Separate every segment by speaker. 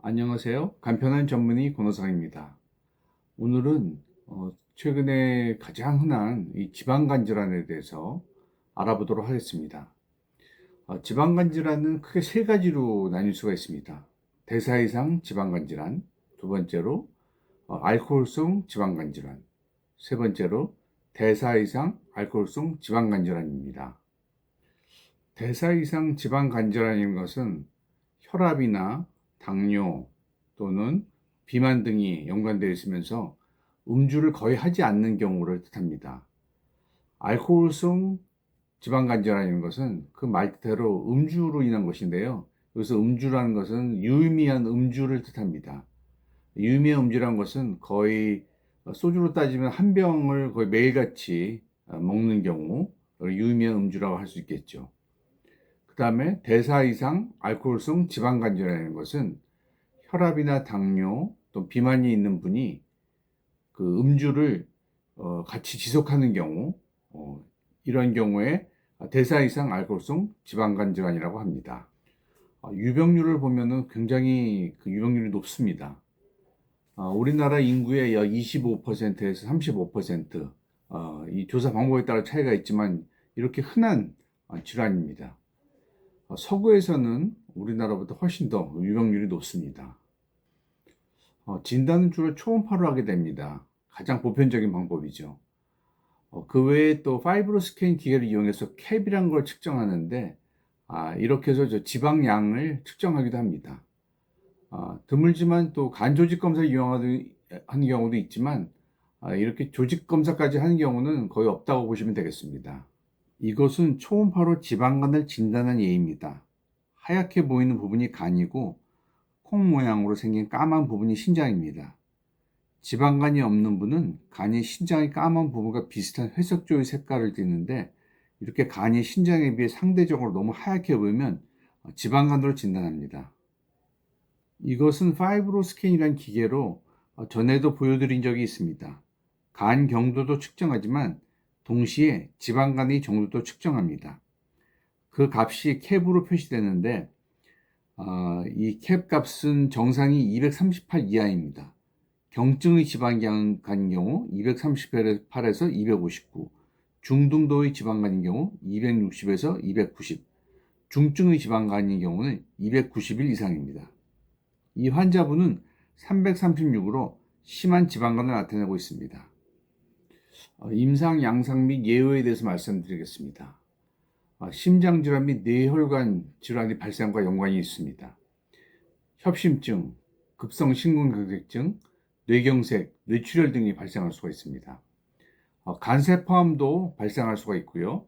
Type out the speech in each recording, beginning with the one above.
Speaker 1: 안녕하세요. 간편한 전문의 권호상입니다. 오늘은 최근에 가장 흔한 이 지방간 질환에 대해서 알아보도록 하겠습니다. 지방간 질환은 크게 세 가지로 나뉠 수가 있습니다. 대사 이상 지방간 질환, 두 번째로 알코올성 지방간 질환, 세 번째로 대사 이상 알코올성 지방간 질환입니다. 대사 이상 지방간 질환인 것은 혈압이나 당뇨 또는 비만 등이 연관되어 있으면서 음주를 거의 하지 않는 경우를 뜻합니다. 알코올성 지방간 질환인 것은 그 말대로 음주로 인한 것인데요. 여기서 음주라는 것은 유의미한 음주를 뜻합니다. 유의미한 음주라는 것은 거의 소주로 따지면 한 병을 거의 매일같이 먹는 경우 유의미한 음주라고 할 수 있겠죠. 그 다음에 대사 이상 알코올성 지방간 질환이라는 것은 혈압이나 당뇨 또 비만이 있는 분이 그 음주를 같이 지속하는 경우, 이런 경우에 대사 이상 알코올성 지방간 질환이라고 합니다. 유병률을 보면은 굉장히 그 유병률이 높습니다. 우리나라 인구의 약 25%에서 35%, 이 조사 방법에 따라 차이가 있지만 이렇게 흔한 질환입니다. 서구에서는 우리나라보다 훨씬 더 유병률이 높습니다. 진단은 주로 초음파로 하게 됩니다. 가장 보편적인 방법이죠. 그 외에 또 파이브로 스캔 기계를 이용해서 캡이란 걸 측정하는데, 이렇게 해서 저 지방량을 측정하기도 합니다. 드물지만 또 간 조직 검사를 이용하는 경우도 있지만, 이렇게 조직 검사까지 하는 경우는 거의 없다고 보시면 되겠습니다. 이것은 초음파로 지방간을 진단한 예입니다. 하얗게 보이는 부분이 간이고 콩 모양으로 생긴 까만 부분이 신장입니다. 지방간이 없는 분은 간이 신장의 까만 부분과 비슷한 회색조의 색깔을 띠는데, 이렇게 간이 신장에 비해 상대적으로 너무 하얗게 보이면 지방간으로 진단합니다. 이것은 파이브로 스캔이라는 기계로 전에도 보여드린 적이 있습니다. 간 경도도 측정하지만 동시에 지방간의 정도도 측정합니다. 그 값이 캡으로 표시되는데, 이 캡 값은 정상이 238 이하입니다. 경증의 지방간인 경우 238에서 259, 중등도의 지방간인 경우 260에서 290, 중증의 지방간인 경우는 291 이상입니다. 이 환자분은 336으로 심한 지방간을 나타내고 있습니다. 임상, 양상 및 예후에 대해서 말씀드리겠습니다. 심장질환 및 뇌혈관 질환이 발생과 연관이 있습니다. 협심증, 급성심근경색증, 뇌경색, 뇌출혈 등이 발생할 수가 있습니다. 간세포암도 발생할 수가 있고요.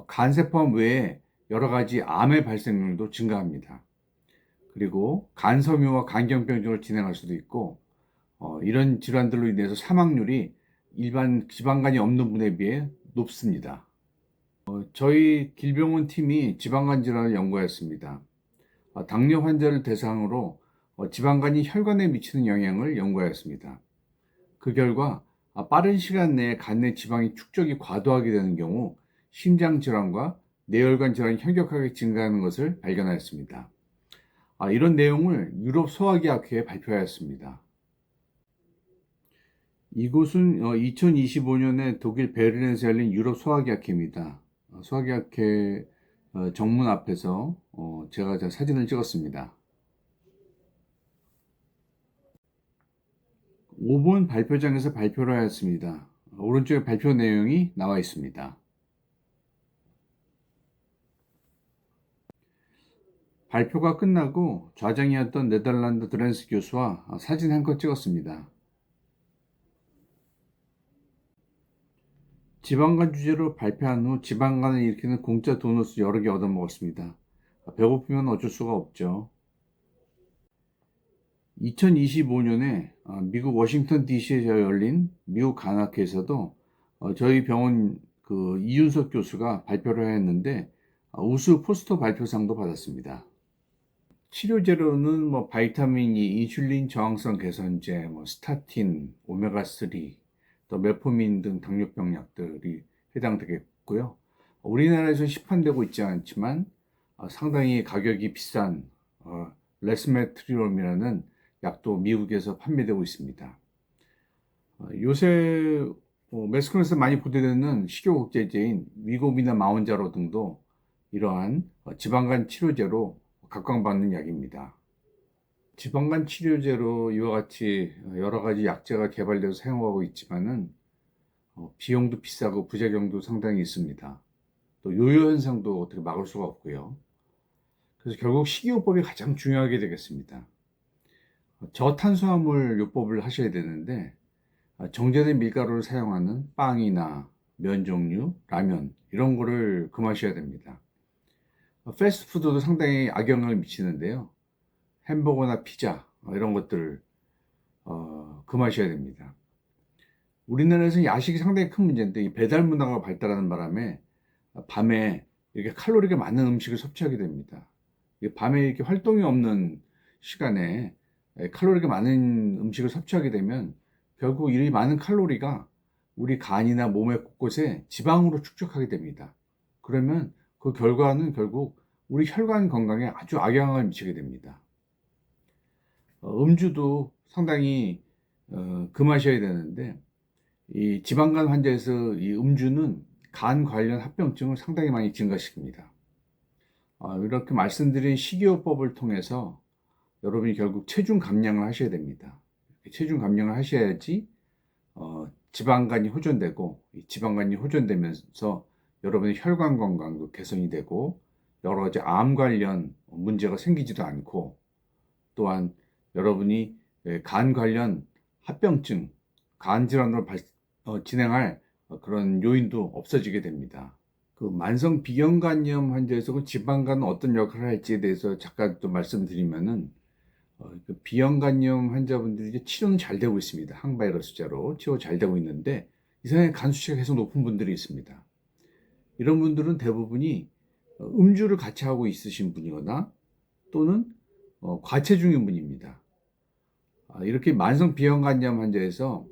Speaker 1: 간세포암 외에 여러 가지 암의 발생률도 증가합니다. 그리고 간섬유와 간경병증을 진행할 수도 있고, 이런 질환들로 인해서 사망률이 일반 지방간이 없는 분에 비해 높습니다. 저희 길병원 팀이 지방간 질환을 연구하였습니다. 당뇨 환자를 대상으로 지방간이 혈관에 미치는 영향을 연구하였습니다. 그 결과 빠른 시간 내에 간 내 지방이 축적이 과도하게 되는 경우 심장 질환과 뇌혈관 질환이 현격하게 증가하는 것을 발견하였습니다. 이런 내용을 유럽 소화기학회에 발표하였습니다. 이곳은 2025년에 독일 베를린에서 열린 유럽 소화기학회입니다. 소화기학회 정문 앞에서 제가 사진을 찍었습니다. 5번 발표장에서 발표를 하였습니다. 오른쪽에 발표 내용이 나와 있습니다. 발표가 끝나고 좌장이었던 네덜란드 드렌스 교수와 사진 한 컷 찍었습니다. 지방간 주제로 발표한 후 지방간을 일으키는 공짜 도넛을 여러 개 얻어먹었습니다. 배고프면 어쩔 수가 없죠. 2025년에 미국 워싱턴 DC에서 열린 미국 간학회에서도 저희 병원 그 이윤석 교수가 발표를 했는데 우수 포스터 발표상도 받았습니다. 치료제로는 뭐 바이타민 E, 인슐린 저항성 개선제, 뭐 스타틴, 오메가3, 또 메포민 등 당뇨병 약들이 해당되겠고요. 우리나라에서 시판되고 있지 않지만 상당히 가격이 비싼 레스메트리롬이라는 약도 미국에서 판매되고 있습니다. 요새 매스컴에서 많이 보도되는 식이요법제제인 위고비나 마운자로 등도 이러한 지방간 치료제로 각광받는 약입니다. 지방간 치료제로 이와 같이 여러 가지 약제가 개발되어 사용하고 있지만은 비용도 비싸고 부작용도 상당히 있습니다. 또 요요 현상도 어떻게 막을 수가 없고요. 그래서 결국 식이요법이 가장 중요하게 되겠습니다. 저탄수화물 요법을 하셔야 되는데 정제된 밀가루를 사용하는 빵이나 면 종류, 라면 이런 거를 금하셔야 됩니다. 패스트푸드도 상당히 악영향을 미치는데요. 햄버거나 피자 이런 것들을 금하셔야 됩니다. 우리나라에서는 야식이 상당히 큰 문제인데 이 배달 문화가 발달하는 바람에 밤에 이렇게 칼로리가 많은 음식을 섭취하게 됩니다. 밤에 이렇게 활동이 없는 시간에 칼로리가 많은 음식을 섭취하게 되면 결국 이 많은 칼로리가 우리 간이나 몸의 곳곳에 지방으로 축적하게 됩니다. 그러면 그 결과는 결국 우리 혈관 건강에 아주 악영향을 미치게 됩니다. 음주도 상당히 금하셔야 되는데 이 지방간 환자에서 이 음주는 간 관련 합병증을 상당히 많이 증가시킵니다. 이렇게 말씀드린 식이요법을 통해서 여러분이 결국 체중 감량을 하셔야 됩니다. 체중 감량을 하셔야지 지방간이 호전되고 지방간이 호전되면서 여러분의 혈관 건강도 개선이 되고 여러 가지 암 관련 문제가 생기지도 않고 또한 여러분이 간 관련 합병증, 간 질환으로 진행할 그런 요인도 없어지게 됩니다. 그 만성 비경간염 환자에서 그 지방간은 어떤 역할을 할지에 대해서 잠깐 또 말씀드리면은 그 비형간염 환자분들이 치료는 잘 되고 있습니다. 항바이러스제로 치료 잘 되고 있는데 이상하게 간 수치가 계속 높은 분들이 있습니다. 이런 분들은 대부분이 음주를 같이 하고 있으신 분이거나 또는 과체중인 분입니다. 이렇게 만성 비형간염 환자에서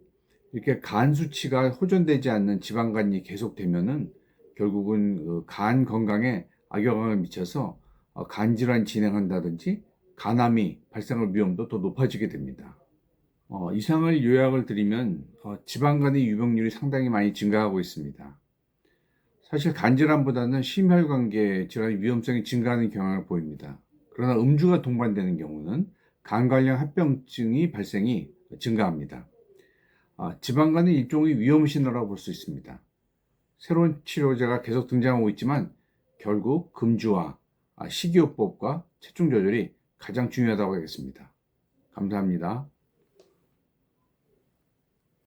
Speaker 1: 이렇게 간 수치가 호전되지 않는 지방간이 계속되면은 결국은 간 건강에 악영향을 미쳐서 간 질환이 진행한다든지 간암이 발생할 위험도 더 높아지게 됩니다. 이상을 요약을 드리면 지방간의 유병률이 상당히 많이 증가하고 있습니다. 사실 간질환보다는 심혈관계 질환의 위험성이 증가하는 경향을 보입니다. 그러나 음주가 동반되는 경우는 간 관련 합병증이 발생이 증가합니다. 지방간의 일종의 위험 신호라고 볼 수 있습니다. 새로운 치료제가 계속 등장하고 있지만 결국 금주와 식이요법과 체중 조절이 가장 중요하다고 하겠습니다. 감사합니다.